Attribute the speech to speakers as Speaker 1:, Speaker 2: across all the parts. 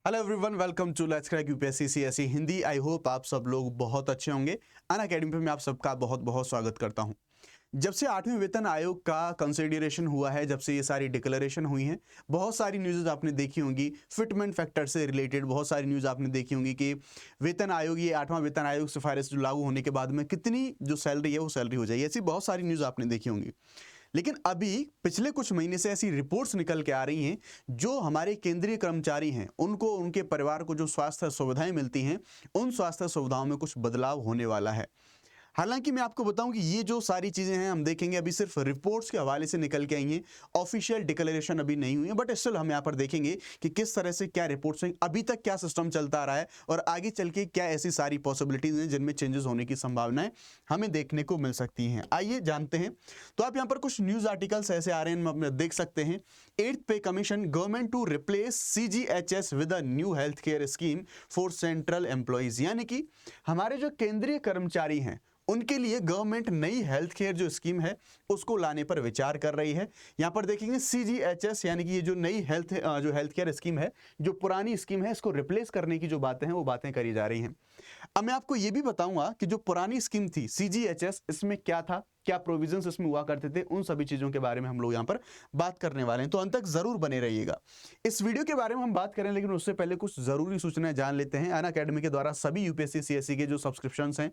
Speaker 1: Hello everyone, welcome to let's crack UPSC CSE Hindi. I hope आप सब लोग बहुत अच्छे होंगे। अनअकैडमी पे मैं आप सबका बहुत बहुत स्वागत करता हूं। जब से 8वें वेतन आयोग का कंसिडरेशन हुआ है, जब से ये सारी डिक्लेरेशन हुई हैं, बहुत सारी न्यूज़ आपने देखी होंगी फिटमेंट फैक्टर से रिलेटेड। बहुत सारी न्यूज़ आपने देखी होंगी कि वेतन आयोग, ये 8वां वेतन आयोग सिफारिश जो लागू होने के बाद में कितनी जो सैलरी है वो सैलरी हो जाएगी। ऐसी बहुत सारी न्यूज़ आपने देखी होंगी। लेकिन अभी पिछले कुछ महीने से ऐसी रिपोर्ट्स निकल के आ रही हैं, जो हमारे केंद्रीय कर्मचारी हैं उनको, उनके परिवार को जो स्वास्थ्य सुविधाएं मिलती हैं, उन स्वास्थ्य सुविधाओं में कुछ बदलाव होने वाला है। हालांकि मैं आपको बताऊं कि ये जो सारी चीज़ें हैं हम देखेंगे अभी सिर्फ रिपोर्ट्स के हवाले से निकल के आई हैं, ऑफिशियल डिक्लेरेशन अभी नहीं हुई है। बट स्टिल हम यहाँ पर देखेंगे कि किस तरह से क्या रिपोर्ट्स हैं, अभी तक क्या सिस्टम चलता आ रहा है और आगे चल के क्या ऐसी सारी पॉसिबिलिटीज़ हैं जिनमें चेंजेस होने की संभावनाएं हमें देखने को मिल सकती हैं। आइए जानते हैं। तो आप यहाँ पर कुछ न्यूज़ आर्टिकल्स ऐसे आ रहे हैं, हम देख सकते हैं। 8th पे commission, government to replace CGHS with a new health care scheme for central employees. यानी कि हमारे जो केंद्रीय कर्मचारी हैं उनके लिए गवर्नमेंट नई हेल्थ केयर जो स्कीम है उसको लाने पर विचार कर रही है। यहां पर देखेंगे CGHS यानी कि ये जो नई हेल्थ केयर स्कीम है, जो पुरानी स्कीम है, इसको रिप्लेस करने की जो बातें हैं वो बातें करी जा रही हैं। अब मैं आपको ये भी बताऊंगा कि जो पुरानी स्कीम थी CGHS, इसमें क्या था, क्या प्रोविजंस इसमें हुआ करते थे, उन सभी चीजों के बारे में हम लोग यहाँ पर बात करने वाले हैं। तो अंत तक जरूर बने रहिएगा। इस वीडियो के बारे में हम बात करें, लेकिन उससे पहले कुछ जरूरी सूचनाएं जान लेते हैं। अनअकैडमी के द्वारा सभी यूपीएससी सीएसई के जो सब्सक्रिप्शंस हैं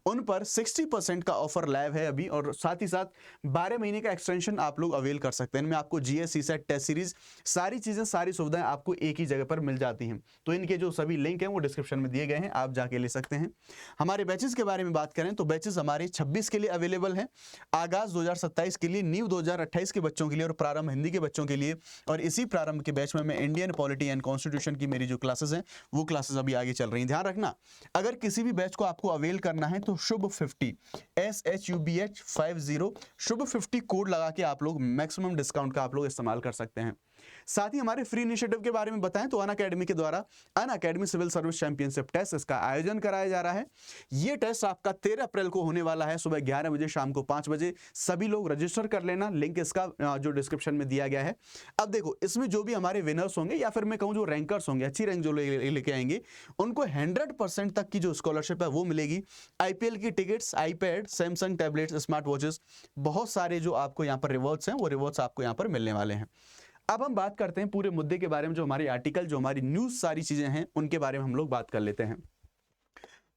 Speaker 1: उन पर 60% का ऑफर लाइव है अभी, और साथ ही साथ 12 महीने का एक्सटेंशन आप लोग अवेल कर सकते हैं। इनमें आपको जीएस, सीसेट, टेस्ट सीरीज, सारी चीजें, सारी सुविधाएं आपको एक ही जगह पर मिल जाती हैं। तो इनके जो सभी लिंक हैं वो डिस्क्रिप्शन में दिए गए हैं, आप जाके ले सकते हैं। हमारे बैचेस के बारे में बात करें तो बैचेस हमारे 26 के लिए अवेलेबल हैं, आगाज 2027 के लिए, न्यू 2028 के बच्चों के लिए और प्रारंभ हिंदी के बच्चों के लिए। और इसी प्रारंभ के बैच में मैं इंडियन पॉलिटी एंड कॉन्स्टिट्यूशन की मेरी जो क्लासेस हैं वो क्लासेस अभी आगे चल रही हैं। ध्यान रखना, अगर किसी भी बैच को आपको अवेल करना है तो शुभ 50 SHUBH50 शुभ 50 कोड लगा के आप लोग मैक्सिमम डिस्काउंट का आप लोग इस्तेमाल कर सकते हैं। साथ ही हमारे फ्री इनिशिएटिव के बारे में बताएं तो अनअकैडमी के द्वारा Unacademy civil service championship test, इसका आयोजन कराया जा रहा है। यह टेस्ट आपका 13 अप्रैल को होने वाला है, सुबह 11 बजे, शाम को 5 बजे। सभी लोग रजिस्टर कर लेना, लिंक इसका जो डिस्क्रिप्शन में दिया गया है। अब देखो, इसमें जो भी हमारे विनर्स होंगे या फिर मैं कहूं जो रैंकर्स होंगे, अच्छी रैंक जो लेके आएंगे, उनको 100% तक की जो स्कॉलरशिप है वो मिलेगी। IPL की tickets, iPad, Samsung tablets, smart watches, बहुत सारे जो आपको यहाँ पर रिवॉर्ड्स हैं वो रिवॉर्ड्स आपको यहाँ पर मिलने वाले हैं। अब हम बात करते हैं पूरे मुद्दे के बारे में, जो हमारी आर्टिकल, जो हमारी न्यूज, सारी चीजें हैं उनके बारे में हम लोग बात कर लेते हैं।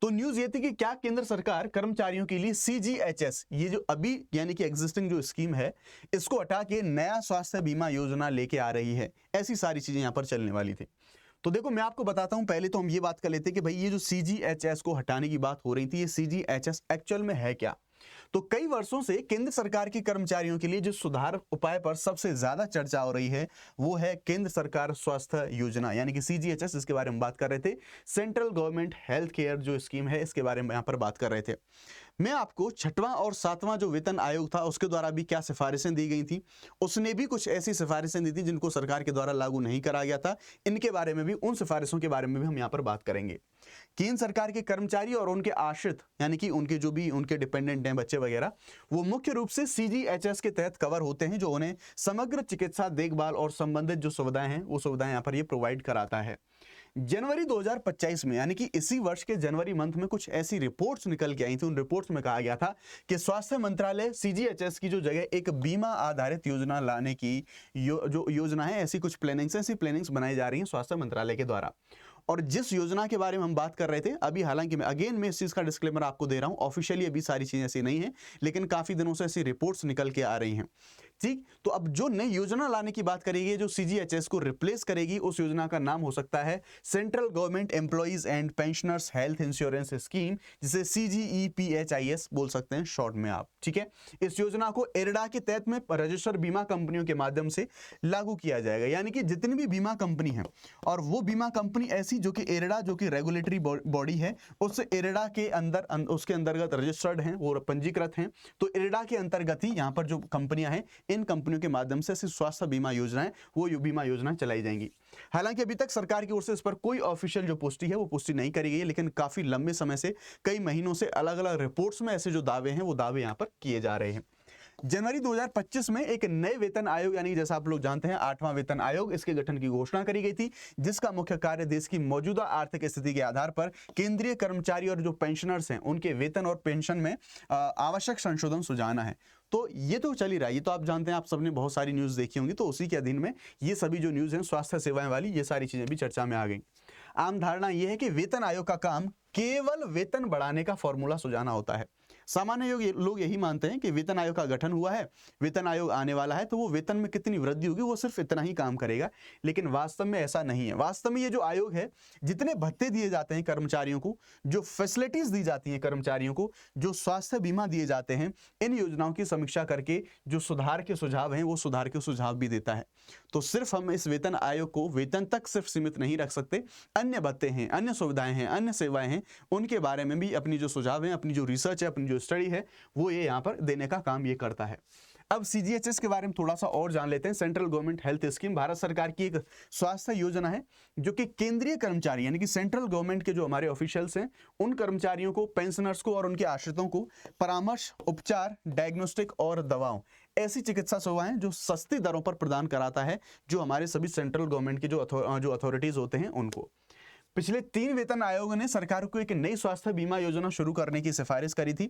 Speaker 1: तो न्यूज ये थी कि क्या केंद्र सरकार कर्मचारियों के लिए CGHS, ये जो अभी यानी कि एग्जिस्टिंग जो स्कीम है, इसको हटा के नया स्वास्थ्य बीमा योजना लेके आ रही है। ऐसी सारी चीजें यहां पर चलने वाली थी। तो देखो, मैं आपको बताता हूं। पहले तो हम ये बात कर लेते हैं कि भाई ये जो CGHS को हटाने की बात हो रही थी, ये CGHS एक्चुअल में है क्या। तो कई वर्षों से केंद्र सरकार के कर्मचारियों के लिए जो सुधार उपाय पर सबसे ज्यादा चर्चा हो रही है वो है केंद्र सरकार स्वास्थ्य योजना, यानी कि CGHS, इसके बारे में बात कर रहे थे। सेंट्रल गवर्नमेंट हेल्थ केयर जो स्कीम है, इसके बारे में यहां पर बात कर रहे थे। मैं आपको 6वां और 7वां जो वेतन आयोग था उसके द्वारा भी क्या सिफारिशें दी गई थी, उसने भी कुछ ऐसी सिफारिशें दी थी जिनको सरकार के द्वारा लागू नहीं करा गया था। इनके बारे में भी, उन सिफारिशों के बारे में भी हम यहाँ पर बात करेंगे। केंद्र सरकार के कर्मचारी और उनके आश्रित, यानी कि उनके जो भी उनके डिपेंडेंट हैं, बच्चे वगैरह, वो मुख्य रूप से CGHS के तहत कवर होते हैं, जो उन्हें समग्र चिकित्सा देखभाल और संबंधित जो सुविधाएं हैं वो सुविधाएं यहाँ पर ये प्रोवाइड कराता है। जनवरी 2025 में, यानी कि इसी वर्ष के जनवरी मंथ में, कुछ ऐसी रिपोर्ट्स निकल के आई थी। उन रिपोर्ट्स में कहा गया था कि स्वास्थ्य मंत्रालय CGHS की जो जगह एक बीमा आधारित योजना लाने की जो योजना है, ऐसी कुछ प्लानिंग्स बनाई जा रही हैं स्वास्थ्य मंत्रालय के द्वारा। और जिस योजना के बारे में हम बात कर रहे थे अभी, हालांकि मैं इस चीज का डिस्क्लेमर आपको दे रहा हूं, ऑफिशियली अभी सारी चीजें ऐसी नहीं है, लेकिन काफी दिनों से ऐसी रिपोर्ट्स निकल के आ रही हैं। ठीक, तो अब जो नई योजना लाने की बात करेगी, जो CGHS को रिप्लेस करेगी, उस योजना का नाम हो सकता है central government employees and pensioners health insurance scheme, जिसे CGEPHIS बोल सकते हैं शॉर्ट में आप। ठीक है, इस योजना को IRDA के तहत में रजिस्टर्ड बीमा कंपनियों के माध्यम से लागू किया जाएगा। यानी कि जितनी भी बीमा कंपनी है, और वो बीमा कंपनी ऐसी जो कि IRDA, जो कि रेगुलेटरी बॉडी है, उस IRDA के अंदर, उसके अंतर्गत रजिस्टर्ड हैं, वो पंजीकृत हैं। तो IRDA के अंतर्गत ही यहाँ पर जो कंपनियां हैं, इन कंपनियों के माध्यम से स्वास्थ्य बीमा योजनाएं, वो बीमा योजनाएं चलाई जाएंगी। हालांकि अभी तक सरकार की ओर से इस पर कोई ऑफिशियल जो पुष्टि है वो पुष्टि नहीं करी गई है, लेकिन काफी लंबे समय से, कई महीनों से अलग अलग रिपोर्ट्स में ऐसे जो दावे हैं वो दावे यहां पर किए जा रहे हैं। जनवरी 2025 में एक नए वेतन आयोग यानी जैसा आप लोग जानते हैं 8वां वेतन आयोग, इसके गठन की घोषणा करी गई थी, जिसका मुख्य कार्य देश की मौजूदा आर्थिक स्थिति के आधार पर केंद्रीय कर्मचारी और जो पेंशनर्स हैं उनके वेतन और पेंशन में आवश्यक संशोधन सुझाना है। तो ये तो चल ही रहा है, ये तो आप जानते हैं, आप सबने बहुत सारी न्यूज़ देखी होंगी, तो उसी के अधीन में ये सभी जो न्यूज़ हैं स्वास्थ्य सेवाएं वाली, ये सारी चीज़ें भी चर्चा में आ गई। आम धारणा यह है कि वेतन आयोग का काम केवल वेतन बढ़ाने का फॉर्मूला सुझाना होता है। सामान्य लोग यही मानते हैं कि वेतन आयोग का गठन हुआ है, वेतन आयोग आने वाला है, तो वो वेतन में कितनी वृद्धि होगी वो सिर्फ इतना ही काम करेगा, लेकिन वास्तव में ऐसा नहीं है। वास्तव में ये जो आयोग है, जितने भत्ते दिए जाते हैं कर्मचारियों को, जो फैसिलिटीज दी जाती हैं कर्मचारियों को, जो स्वास्थ्य बीमा दिए जाते हैं, इन योजनाओं की समीक्षा करके जो सुधार के सुझाव हैं वो सुधार के सुझाव भी देता है। तो सिर्फ हम इस वेतन आयोग को वेतन तक सिर्फ सीमित नहीं रख सकते, अन्य भत्ते हैं, अन्य सुविधाएं हैं, अन्य सेवाएं हैं, उनके बारे में भी अपनी जो सुझाव हैं, अपनी जो रिसर्च है, अपनी जो स्टडी है, वो ये यहाँ पर देने का काम ये करता है। अब सीजीएचएस के बारे में थोड़ा सा और जान लेते हैं। Central government health scheme Bharat सरकार की एक स्वास्थ्य योजना है जो कि केंद्रीय कर्मचारी यानी कि सेंट्रल गवर्नमेंट के जो हमारे ऑफिशियल्स हैं उन कर्मचारियों को, पेंशनर्स को और उनके आश्रितों को परामर्श, उपचार, डायग्नोस्टिक और दवाओं, ऐसी चिकित्सा सेवाएं जो सस्ती दरों पर प्रदान कराता है, जो हमारे सभी सेंट्रल गवर्नमेंट के जो अथॉरिटीज होते हैं उनको। पिछले 3 वेतन आयोगों ने सरकार को एक नई स्वास्थ्य बीमा योजना शुरू करने की सिफारिश करी थी।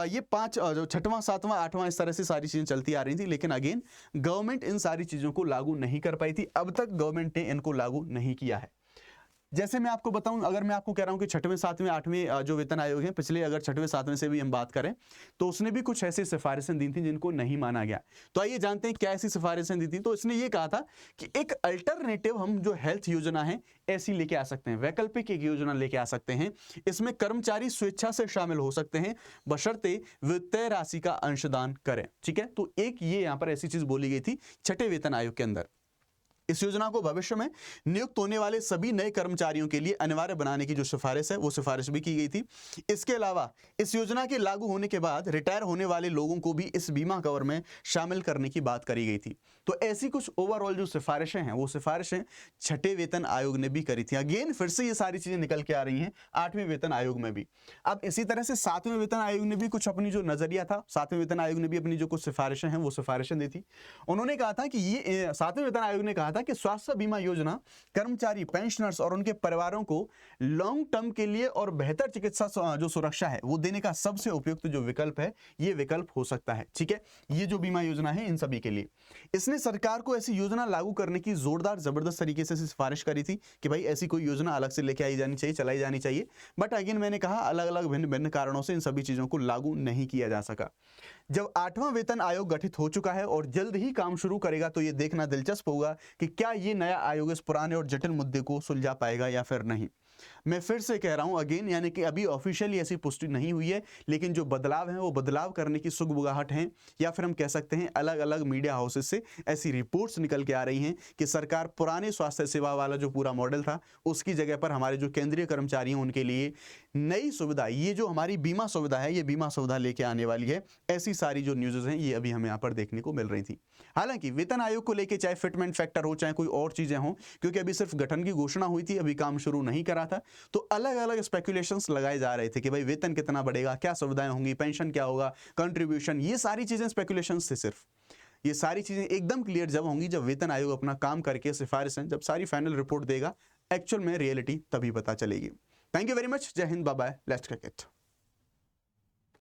Speaker 1: ये 5 जो 6वां, 7वां, 8वां इस तरह से सारी चीजें चलती आ रही थी, लेकिन अगेन गवर्नमेंट इन सारी चीजों को लागू नहीं कर पाई थी। अब तक गवर्नमेंट ने इनको लागू नहीं किया है। जैसे मैं आपको बताऊं, अगर मैं आपको कह रहा हूं कि 6वें, 7वें, 8वें जो वेतन आयोग हैं, पिछले अगर 6वें, 7वें से भी हम बात करें तो उसने भी कुछ ऐसी सिफारिशें दी थी जिनको नहीं माना गया। तो आइए जानते हैं क्या ऐसी सिफारिशें दी थी। तो इसने ये कहा था कि एक अल्टरनेटिव हम जो हेल्थ योजना है ऐसी लेके आ सकते हैं, वैकल्पिक एक योजना लेके आ सकते हैं। इसमें कर्मचारी स्वेच्छा से शामिल हो सकते हैं बशर्ते वे तय राशि का अंशदान करें। ठीक है, तो एक ये यहाँ पर ऐसी चीज बोली गई थी 6ठे वेतन आयोग के अंदर। इस योजना को भविष्य में नियुक्त होने वाले सभी नए कर्मचारियों के लिए अनिवार्य बनाने की जो सिफारिश है वो सिफारिश भी की गई थी। इसके अलावा इस योजना के लागू होने के बाद रिटायर होने वाले लोगों को भी इस बीमा कवर में शामिल करने की बात करी गई थी। तो ऐसी कुछ ओवरऑल जो सिफारिशें हैं वो सिफारिशें 6ठे वेतन आयोग ने भी करी थी। अगेन फिर से ये सारी चीजें निकल के आ रही हैं 8वें वेतन आयोग में भी। अब इसी तरह से 7वें वेतन आयोग ने भी कुछ अपनी जो नजरिया था, 7वें वेतन आयोग ने भी अपनी जो कुछ सिफारिशें हैं वो सिफारिशें दी थी। उन्होंने कहा था कि ये 7वें वेतन आयोग ने कहा था कि स्वास्थ्य बीमा योजना कर्मचारी, पेंशनर्स और उनके परिवारों को लॉन्ग टर्म के लिए और बेहतर चिकित्सा जो सुरक्षा है वो देने का सबसे उपयुक्त जो विकल्प है ये विकल्प हो सकता है। ठीक है, ये जो बीमा योजना है इन सभी के लिए। इसने सरकार को ऐसी योजना लागू करने की जोरदार जबरदस्त तरीके से सिफारिश करी थी कि भाई ऐसी कोई योजना अलग से लेके आई जानी चाहिए, चलाई जानी चाहिए। बट अगेन मैंने कहा अलग अलग भिन्न भिन्न कारणों से इन सभी चीजों को लागू नहीं किया जा सका। जब 8वां वेतन आयोग गठित हो चुका है और जल्द ही काम शुरू करेगा तो ये देखना दिलचस्प होगा कि क्या ये नया आयोग इस पुराने और जटिल मुद्दे को सुलझा पाएगा या फिर नहीं। मैं फिर से कह रहा हूं अगेन, यानी कि अभी ऑफिशियली ऐसी पुष्टि नहीं हुई है, लेकिन जो बदलाव हैं वो बदलाव करने की सुगबुगाहट हैं, या फिर हम कह सकते हैं अलग अलग मीडिया हाउसेस से ऐसी रिपोर्ट्स निकल के आ रही हैं कि सरकार पुराने स्वास्थ्य सेवा वाला जो पूरा मॉडल था उसकी जगह पर हमारे जो केंद्रीय कर्मचारी हैं उनके लिए नई सुविधा, ये जो हमारी बीमा सुविधा है, ये बीमा सुविधा लेके आने वाली है। ऐसी सारी जो न्यूज़ हैं ये अभी हमें यहाँ पर देखने को मिल रही थी। हालांकि वेतन आयोग को लेके चाहे फिटमेंट फैक्टर हो, चाहे कोई और चीजें हों, क्योंकि अभी सिर्फ गठन की घोषणा हुई थी, अभी काम शुरू नहीं करा था, तो अलग अलग स्पेकुलेशंस लगाए जा रहे थे कि भाई वेतन कितना बढ़ेगा, क्या सुविधाएं होंगी, पेंशन क्या होगा, कंट्रीब्यूशन, ये सारी चीजें स्पेकुलेशंस थे। सिर्फ ये सारी चीजें एकदम क्लियर जब होंगी जब वेतन आयोग अपना काम करके सिफारिशें, जब सारी फाइनल रिपोर्ट देगा, एक्चुअल में रियलिटी तभी पता चलेगी। Thank you very much. जय Hind, bye bye, let's cricket.